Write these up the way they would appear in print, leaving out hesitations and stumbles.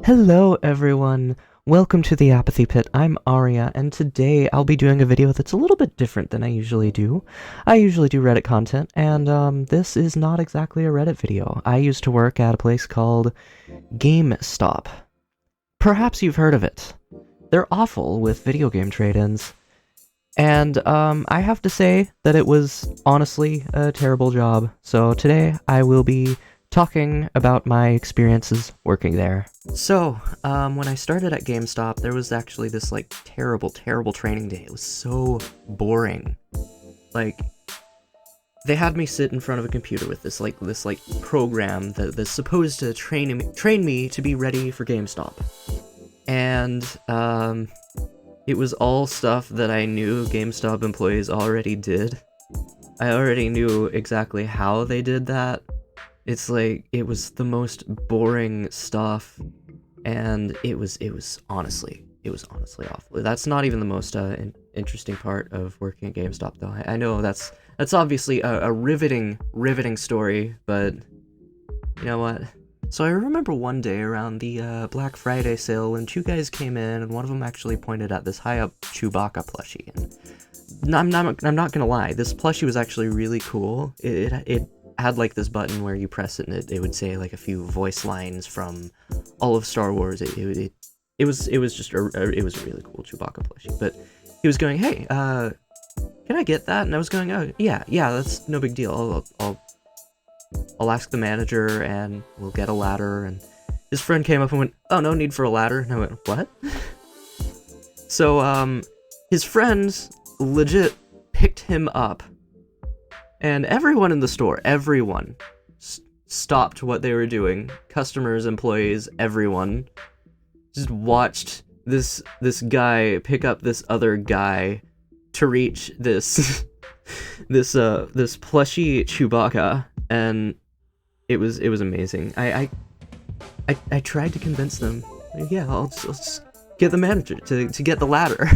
Hello everyone! Welcome to the Apathy Pit. I'm Arya, and today I'll be doing a video that's a little bit different than I usually do. I usually do Reddit content, and this is not exactly a Reddit video. I used to work at a place called GameStop. Perhaps you've heard of it. They're awful with video game trade-ins. And I have to say that it was honestly a terrible job. So today I will be talking about my experiences working there. So, when I started at GameStop, there was actually this, terrible training day. It was so boring. They had me sit in front of a computer with this program that's supposed to train me to be ready for GameStop. And, it was all stuff that I knew GameStop employees already did. I already knew exactly how they did that. It was the most boring stuff, and it was honestly awful. That's not even the most interesting part of working at GameStop, though. I know that's obviously a riveting story, but you know what? So I remember one day around the Black Friday sale when two guys came in, and one of them actually pointed at this high-up Chewbacca plushie. And I'm not gonna lie, this plushie was actually really cool. It had this button where you press it and it would say a few voice lines from all of Star Wars. It was a really cool Chewbacca plushie. But he was going, "Hey, can I get that?" And I was going, "Oh, yeah, that's no big deal. I'll ask the manager and we'll get a ladder." And his friend came up and went, "Oh, no need for a ladder." And I went, "What?" So his friends legit picked him up. And everyone in the store, everyone, stopped what they were doing. Customers, employees, everyone just watched this guy pick up this other guy to reach this this plushie Chewbacca, and it was amazing. I tried to convince them, yeah, I'll just get the manager to get the ladder,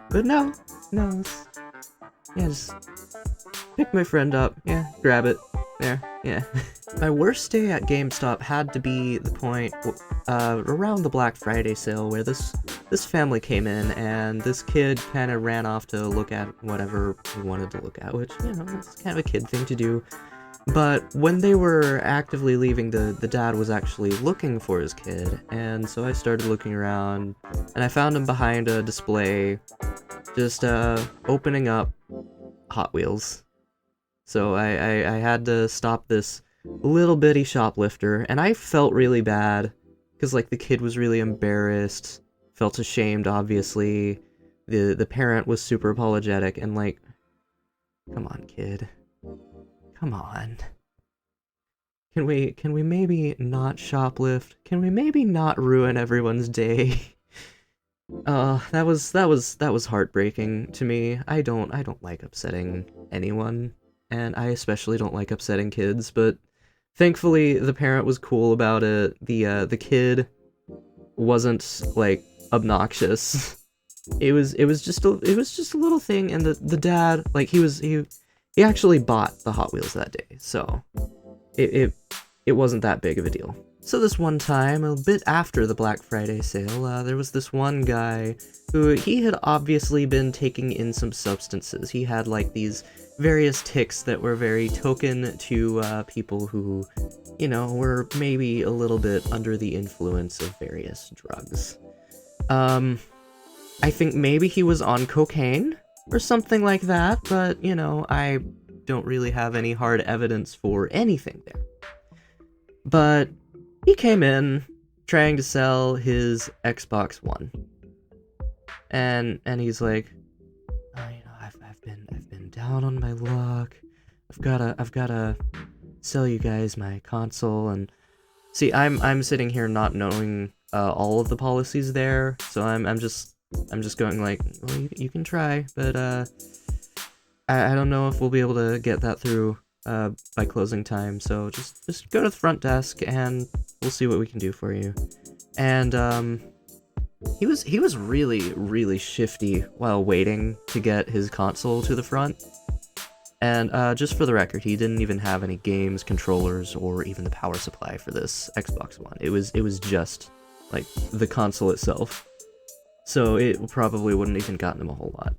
but no, just pick my friend up, yeah, grab it, there, yeah. My worst day at GameStop had to be the point around the Black Friday sale where this family came in and this kid kind of ran off to look at whatever he wanted to look at, which, it's kind of a kid thing to do. But when they were actively leaving, the dad was actually looking for his kid, and so I started looking around, and I found him behind a display, just opening up Hot Wheels. So I had to stop this little bitty shoplifter, and I felt really bad, because, the kid was really embarrassed, felt ashamed, obviously. The parent was super apologetic, and, come on, kid. Come on. Can we maybe not shoplift? Can we maybe not ruin everyone's day? That was heartbreaking to me. I don't like upsetting anyone, and I especially don't like upsetting kids, but thankfully the parent was cool about it. The kid wasn't obnoxious. It was just a little thing, and the dad, he actually bought the Hot Wheels that day, so it wasn't that big of a deal. So this one time, a bit after the Black Friday sale, there was this one guy who, he had obviously been taking in some substances. He had these various tics that were very token to people who, were maybe a little bit under the influence of various drugs. I think maybe he was on cocaine or something like that, but, I don't really have any hard evidence for anything there. But he came in trying to sell his Xbox One. And he's like, I've been down on my luck. I've gotta sell you guys my console. And see, I'm sitting here not knowing all of the policies there, so I'm just going well, you can try, but I don't know if we'll be able to get that through by closing time, so just go to the front desk and we'll see what we can do for you. And he was really shifty while waiting to get his console to the front. And just for the record, he didn't even have any games, controllers, or even the power supply for this Xbox One. It was just like the console itself. So it probably wouldn't even gotten him a whole lot.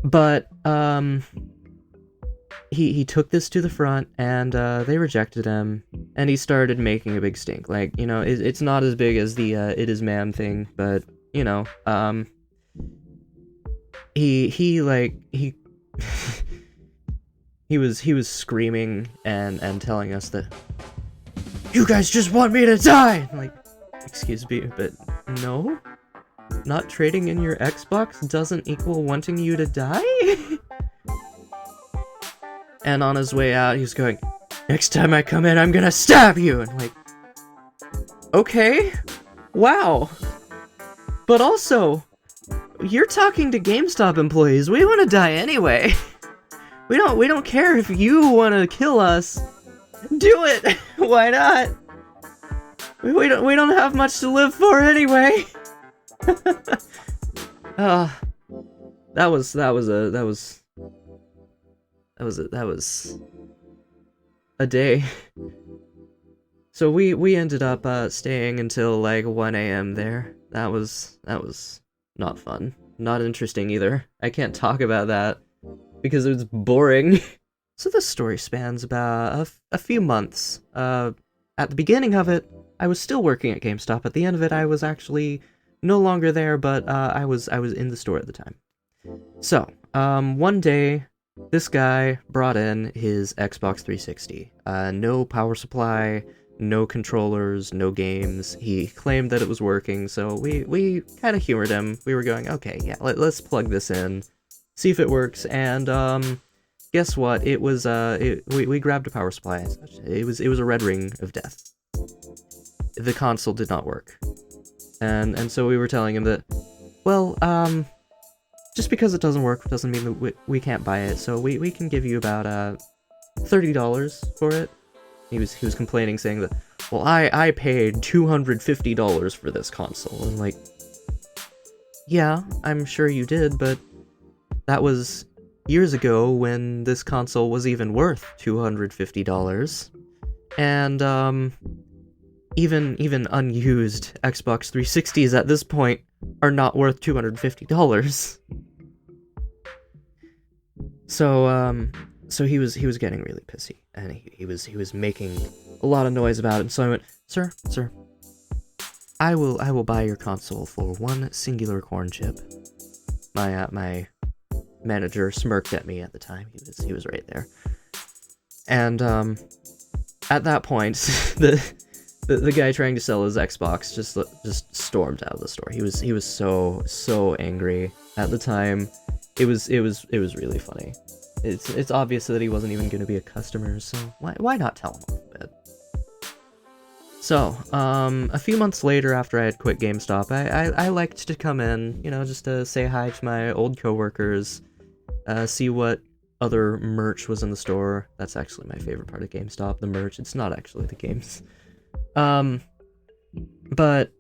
But he took this to the front, and they rejected him, and he started making a big stink. Like, you know, it's not as big as the "it is ma'am" thing, but you know, he he was screaming and telling us that you guys just want me to die. I'm like, excuse me, but no, not trading in your Xbox doesn't equal wanting you to die. And on his way out, he's going, next time I come in, I'm gonna stab you! And I'm like, okay, wow. But also, you're talking to GameStop employees, we wanna die anyway. We don't care if you wanna kill us. Do it! Why not? We don't have much to live for anyway. That was a day. So we ended up staying until like 1 a.m. there. That was not fun. Not interesting either. I can't talk about that because it was boring. So this story spans about a few months. At the beginning of it, I was still working at GameStop. At the end of it, I was actually no longer there, but I was in the store at the time. So, one day, this guy brought in his Xbox 360. No power supply, no controllers, no games. He claimed that it was working, so we kind of humored him. We were going, okay, yeah, let's plug this in, see if it works, and guess what? It was we grabbed a power supply and such. It was a red ring of death. The console did not work, and so we were telling him that, well, just because it doesn't work doesn't mean that we can't buy it, so we can give you about $30 for it. He was complaining, saying that, well, I paid $250 for this console. And like, yeah, I'm sure you did, but that was years ago when this console was even worth $250. And even unused Xbox 360s at this point are not worth $250. So he was getting really pissy, and he was making a lot of noise about it. And so I went, sir, I will buy your console for one singular corn chip. My manager smirked at me at the time. He was right there, and at that point, the guy trying to sell his Xbox just stormed out of the store. He was so angry at the time. It was really funny. It's obvious that he wasn't even going to be a customer, so why not tell him off a bit? So, a few months later, after I had quit GameStop, I liked to come in, you know, just to say hi to my old coworkers, see what other merch was in the store. That's actually my favorite part of GameStop, the merch. It's not actually the games. But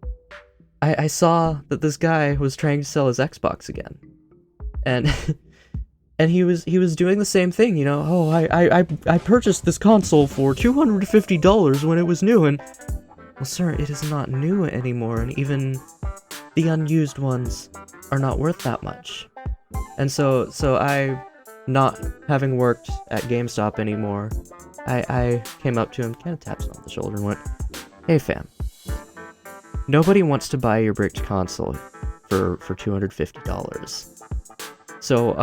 I saw that this guy was trying to sell his Xbox again. And and he was doing the same thing, you know. Oh, I purchased this console for $250 when it was new, and well, sir, it is not new anymore, and even the unused ones are not worth that much. And so I, not having worked at GameStop anymore, I came up to him, kind of tapped him on the shoulder, and went, "Hey, fam, nobody wants to buy your bricked console for $250. So,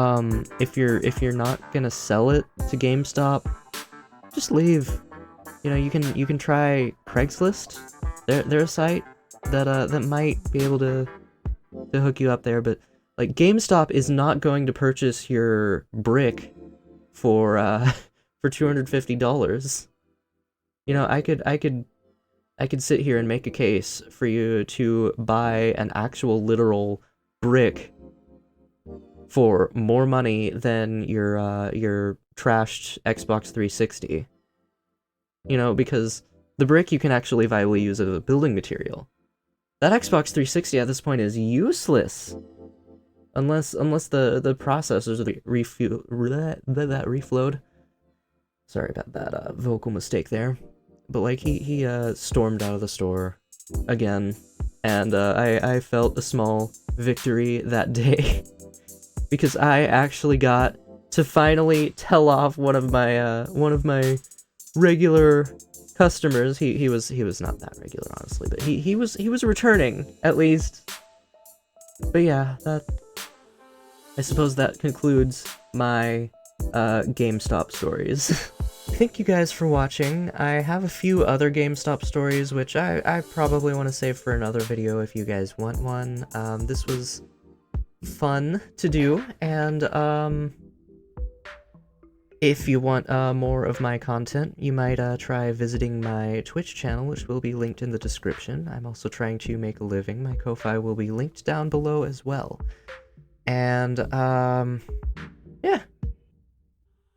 if you're not gonna sell it to GameStop, just leave. You know, you can try Craigslist. They're a site that might be able to hook you up there, but like GameStop is not going to purchase your brick for $250. You know, I could sit here and make a case for you to buy an actual literal brick for more money than your trashed Xbox 360. You know, because the brick you can actually viably use as a building material. That Xbox 360 at this point is useless. Unless the processors that reflowed. Sorry about that vocal mistake there. But like he stormed out of the store again, and I felt a small victory that day because I actually got to finally tell off one of my regular customers. He was not that regular, honestly, but he was returning at least. But yeah, I suppose that concludes my GameStop stories. Thank you guys for watching. I have a few other GameStop stories, which I probably want to save for another video if you guys want one. This was fun to do, and if you want more of my content, you might try visiting my Twitch channel, which will be linked in the description. I'm also trying to make a living. My Ko-Fi will be linked down below as well. And,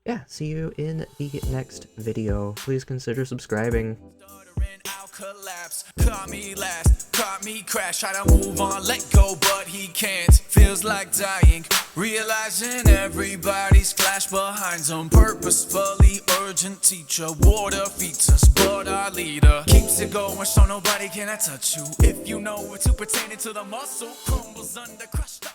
yeah, see you in the next video. Please consider subscribing. Collapse, caught me last, caught me crash, try to move on, let go, but he can't, feels like dying, realizing everybody's flash behind some purposefully urgent teacher, water feeds us, but our leader keeps it going, so nobody can touch you, if you know it to pertain to the muscle, crumbles under crushed up.